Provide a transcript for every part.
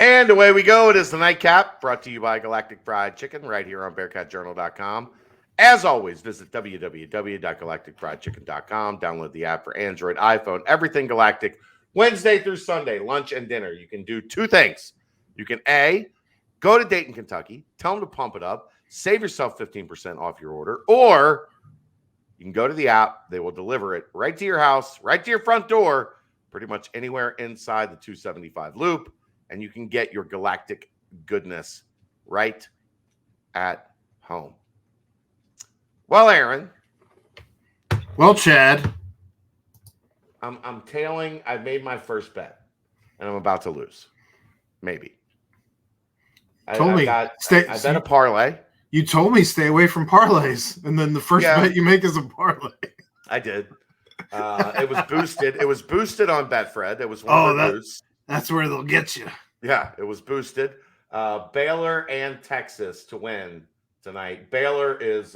And away we go. It is the Nightcap, brought to you by Galactic Fried Chicken, right here on BearcatJournal.com. As always, visit www.galacticfriedchicken.com. Download the app for Android, iPhone, everything Galactic, Wednesday through Sunday, lunch and dinner. You can do two things. You can, A, go to Dayton, Kentucky, tell them to pump it up, save yourself 15% off your order, or you can go to the app. They will deliver it right to your house, right to your front door, pretty much anywhere inside the 275 loop. And you can get your Galactic goodness right at home. Well, Aaron. Well, Chad. I'm tailing. I've made my first bet, and I'm about to lose. Maybe. I bet a parlay. You told me stay away from parlays, and then the first bet you make is a parlay. I did. It was boosted. It was boosted on Betfred. It was one of the boosts. That's where they'll get you. Yeah, it was boosted. Baylor and Texas to win tonight. Baylor is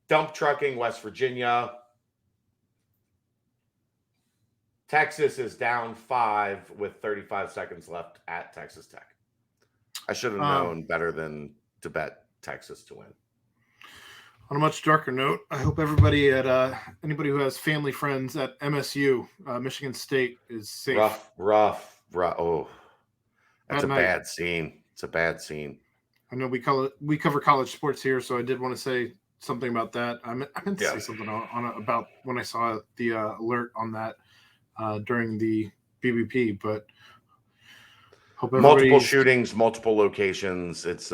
dump trucking West Virginia. Texas is down 5 with 35 seconds left at Texas Tech. I should have known better than to bet Texas to win. On a much darker note, I hope everybody at anybody who has family friends at MSU, Michigan State, is safe. Rough. Oh, that's a bad scene. It's a bad scene. I know we cover college sports here, so I did want to say something about that. I meant to say something about when I saw the alert on that during the BBP, but hope multiple shootings, multiple locations. It's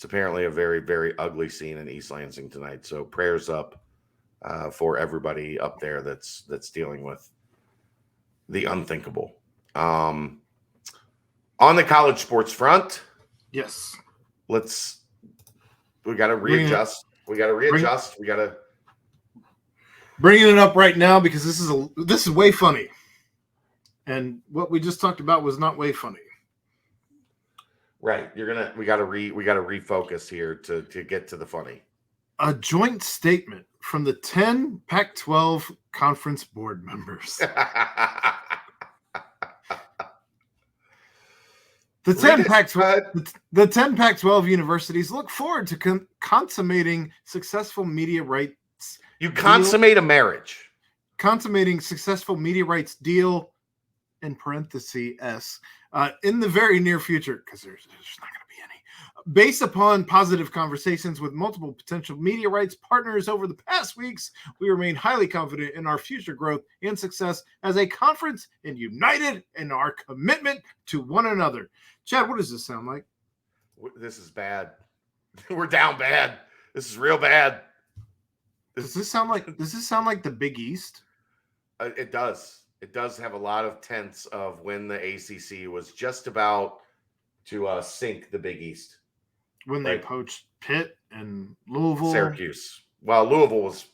apparently a very, very ugly scene in East Lansing tonight. So prayers up for everybody up there that's dealing with the unthinkable. On the college sports front, yes, we got to readjust. We got to bringing it up right now because this is way funny, and what we just talked about was not way funny. Right, we got to refocus here to get to the funny. A joint statement from the 10 Pac-12 conference board members. The 10 Pac-12 universities look forward to consummating successful media rights. You consummate a marriage. Consummating successful media rights deal, in parentheses, in the very near future, because there's not going to be any. Based upon positive conversations with multiple potential media rights partners over the past weeks, we remain highly confident in our future growth and success as a conference and united in our commitment to one another. Chad, what does this sound like? This is bad. We're down bad. This is real bad. Does this sound like the Big East? It does. It does have a lot of tense of when the ACC was just about to sink the Big East. When they poached Pitt and Louisville. Syracuse. Well, Louisville was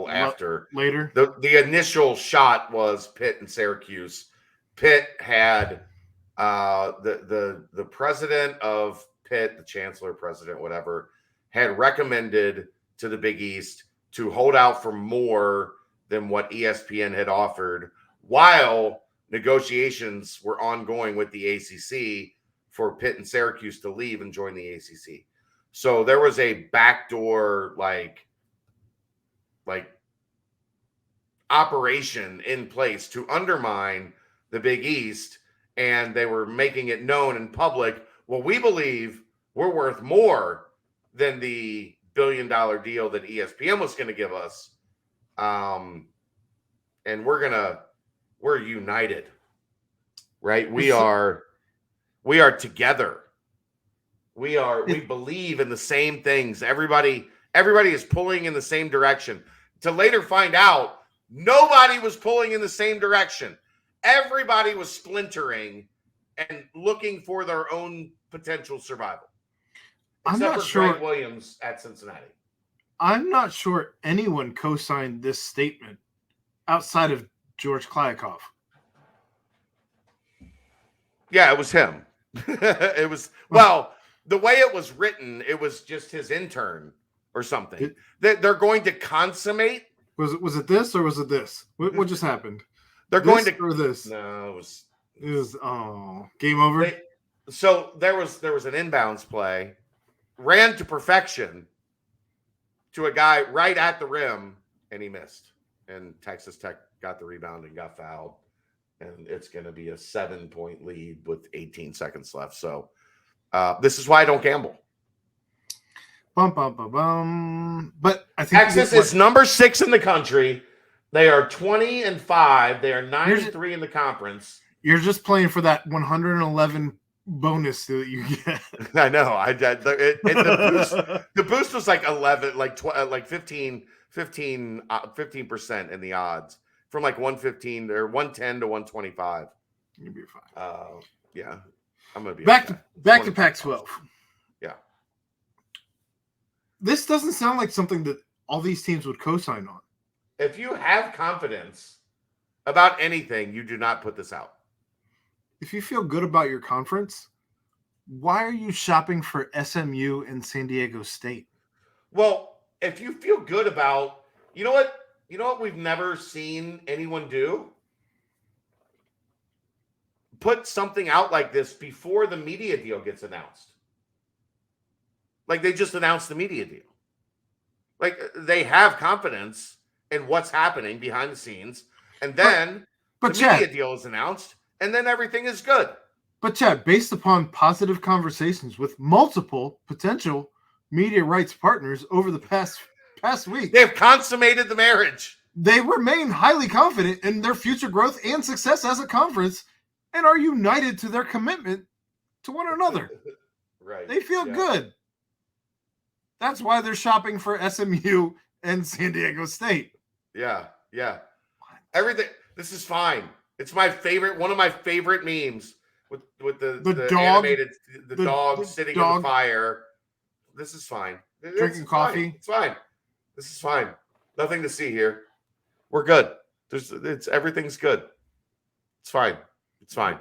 after. Later. The initial shot was Pitt and Syracuse. Pitt had the president of Pitt, the chancellor, president, whatever, had recommended to the Big East to hold out for more than what ESPN had offered while negotiations were ongoing with the ACC for Pitt and Syracuse to leave and join the ACC. So there was a backdoor like operation in place to undermine the Big East, and they were making it known in public, well, we believe we're worth more than the $1 billion deal that ESPN was going to give us. And we're united, right? We are together. We believe in the same things. Everybody is pulling in the same direction. To later find out, nobody was pulling in the same direction. Everybody was splintering and looking for their own potential survival. Except for Greg Williams at Cincinnati. I'm not sure anyone co-signed this statement outside of George Kliakoff. Yeah, it was him. It was, well, the way it was written, it was just his intern or something. They're going to consummate. Was it this or was it this? What just happened? They're going to or this. No, it was It was game over. So there was an inbounds play, ran to perfection to a guy right at the rim, and he missed. And Texas Tech got the rebound and got fouled. And it's going to be a 7-point lead with 18 seconds left. So this is why I don't gamble. Bum, bum, bum, bum. But I think Texas is number 6 in the country. They are 20-5. They are 9-3 in the conference. You're just playing for that 111 bonus that you get. I know. I did. The boost was like 11, like 15% in the odds from like 115 or 110 to 125. You'll be fine. Yeah, I'm gonna be back okay. to Pac-12. Yeah, this doesn't sound like something that all these teams would co-sign on. If you have confidence about anything, you do not put this out. If you feel good about your conference, why are you shopping for SMU and San Diego State? Well, if you feel good about, you know what we've never seen anyone do? Put something out like this before the media deal gets announced. Like they just announced the media deal. Like they have confidence in what's happening behind the scenes. And then the media deal is announced. And then everything is good. But Chad, based upon positive conversations with multiple potential media rights partners over the past week, they've consummated the marriage. They remain highly confident in their future growth and success as a conference and are united to their commitment to one another. Right. They feel good. That's why they're shopping for SMU and San Diego State. Yeah. Everything. This is fine. It's my favorite, one of my favorite memes with the dog, animated the dog sitting in the fire. This is fine. Drinking coffee. It's fine. This is fine. Nothing to see here. We're good. Everything's good. It's fine. It's fine.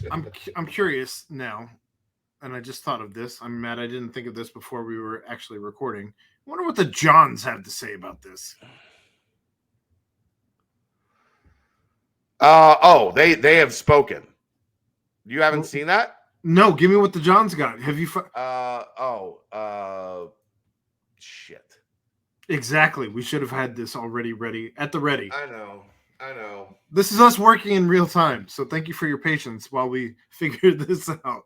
I'm curious now, and I just thought of this. I'm mad I didn't think of this before we were actually recording. I wonder what the Johns have to say about this. They have spoken. You haven't seen that? No, give me what the Johns got. Have you? Shit. Exactly. We should have had this already ready at the ready. I know. This is us working in real time, so thank you for your patience while we figure this out.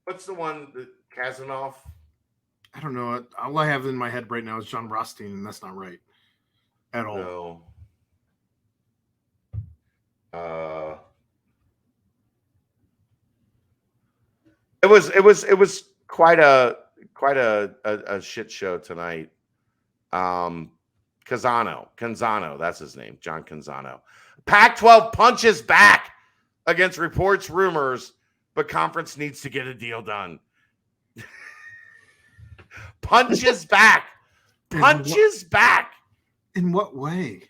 What's the one that Kazanov? I don't know. All I have in my head right now is John Rothstein, and that's not right at all. No. It was quite a shit show tonight. Canzano, that's his name, John Canzano. Pac-12 punches back against reports, rumors, but conference needs to get a deal done. Punches back. Punches back. In what way?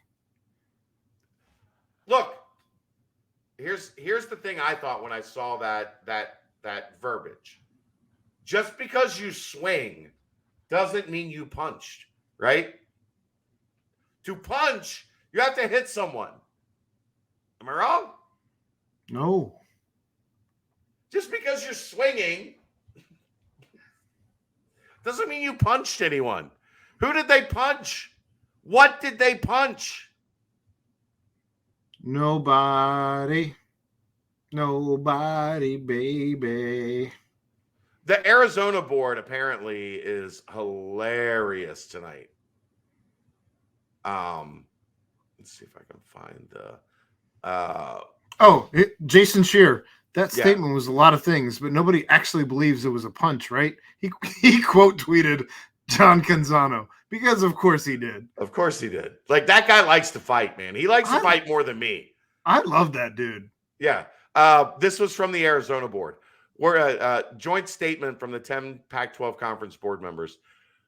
Look, here's the thing I thought when I saw that verbiage. Just because you swing doesn't mean you punched, right? To punch, you have to hit someone. Am I wrong? No. Just because you're swinging doesn't mean you punched anyone. Who did they punch? What did they punch? Nobody, baby. The Arizona board apparently is hilarious tonight. Let's see if I can find Jason Shear. That statement was a lot of things, but nobody actually believes it was a punch, right? He quote tweeted John Canzano because of course he did. Of course he did. Like that guy likes to fight, man. He likes to fight more than me. I love that dude. Yeah. This was from the Arizona board. We're a joint statement from the 10 Pac-12 conference board members.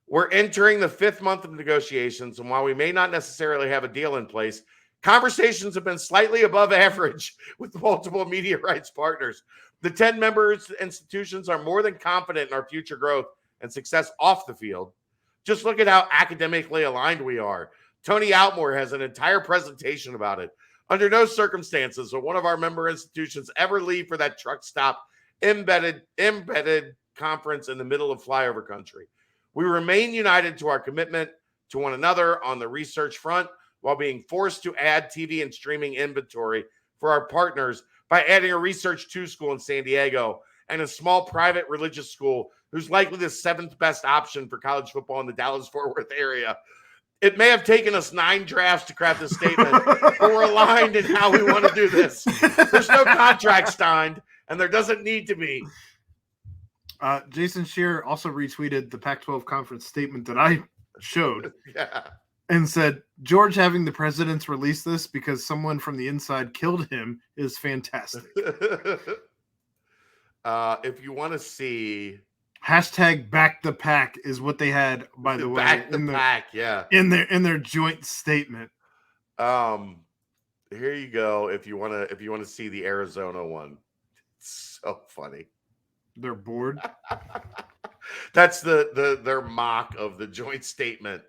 We're entering the 5th month of negotiations, and while we may not necessarily have a deal in place, conversations have been slightly above average with multiple media rights partners. The 10 members institutions are more than confident in our future growth and success off the field. Just look at how academically aligned we are. Tony Outmore has an entire presentation about it. Under no circumstances will one of our member institutions ever leave for that truck stop embedded conference in the middle of flyover country. We remain united to our commitment to one another on the research front while being forced to add TV and streaming inventory for our partners by adding a Research 2 school in San Diego and a small private religious school who's likely the 7th best option for college football in the Dallas-Fort Worth area. It may have taken us 9 drafts to craft this statement, but we're aligned in how we want to do this. There's no contract signed, and there doesn't need to be. Jason Shearer also retweeted the Pac-12 conference statement that I showed and said, George having the presidents release this because someone from the inside killed him is fantastic. If you want to see... Hashtag back the pack is what they had, by the way. Back the pack, in their joint statement. Here you go. If you want to see the Arizona one, it's so funny. They're bored. That's their mock of the joint statement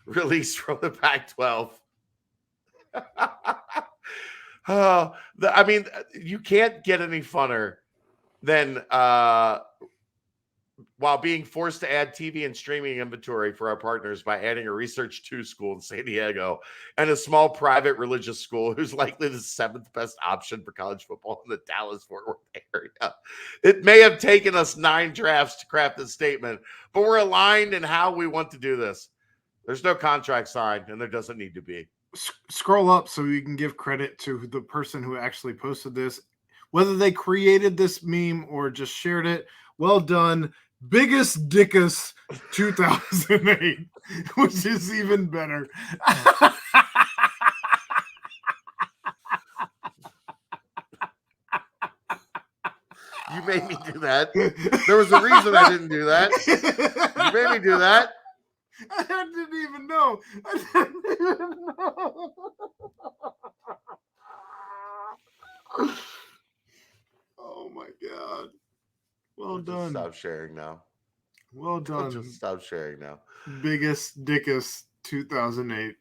released from the Pac-12. I mean, you can't get any funner than while being forced to add TV and streaming inventory for our partners by adding a Research 2 school in San Diego and a small private religious school who's likely the 7th best option for college football in the Dallas-Fort Worth area. It may have taken us 9 drafts to craft this statement, but we're aligned in how we want to do this. There's no contract signed, and there doesn't need to be. Scroll up so you can give credit to the person who actually posted this, whether they created this meme or just shared it. Well done. Biggest Dickus 2008, which is even better. You made me do that. There was a reason I didn't do that. You made me do that. I didn't even know. Oh my God. Well done. Stop sharing now. Well done. Just stop sharing now. Biggest Dickus 2008.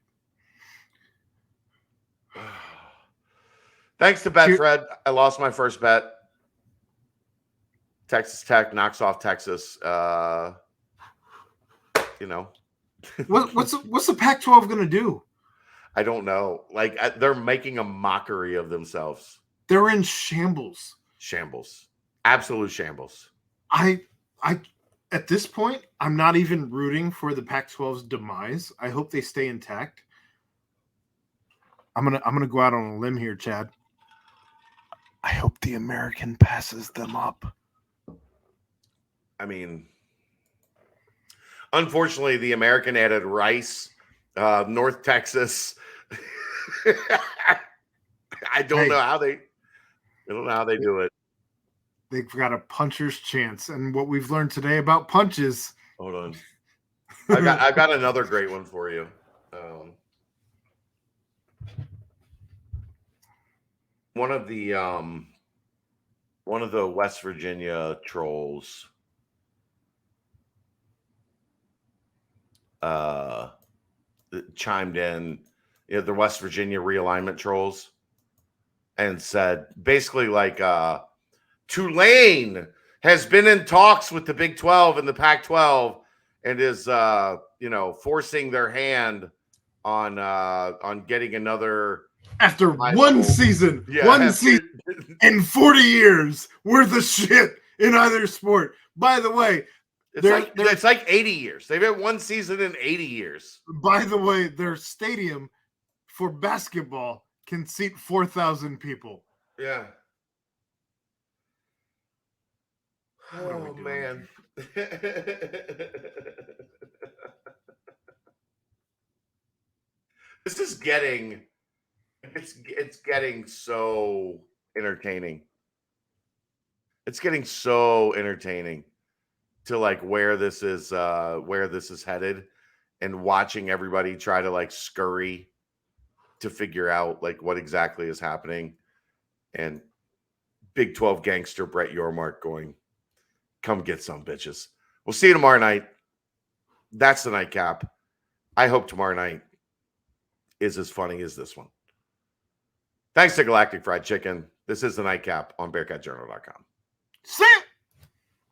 Thanks to Betfred, I lost my first bet. Texas Tech knocks off Texas. What's the Pac-12 going to do? I don't know. Like, they're making a mockery of themselves. They're in shambles. Shambles. Absolute shambles. I at this point, I'm not even rooting for the Pac-12's demise. I hope they stay intact. I'm gonna go out on a limb here, Chad. I hope the American passes them up. I mean, unfortunately, the American added Rice, North Texas. I don't know how they do it. They've got a puncher's chance, and what we've learned today about punches. Hold on, I've got another great one for you. One of the West Virginia trolls chimed in, the West Virginia realignment trolls, and said basically like Tulane has been in talks with the Big 12 and the Pac-12 and is forcing their hand on getting another after one season, in 40 years worth of shit in either sport. By the way, it's like 80 years. They've had one season in 80 years. By the way, their stadium for basketball can seat 4,000 people. Yeah. Oh man. This is getting it's getting so entertaining. It's getting so entertaining to like where this is headed, and watching everybody try to like scurry to figure out like what exactly is happening, and Big 12 gangster Brett Yormark going, come get some, bitches. We'll see you tomorrow night. That's the nightcap. I hope tomorrow night is as funny as this one. Thanks to Galactic Fried Chicken. This is the Nightcap on BearcatJournal.com. See ya.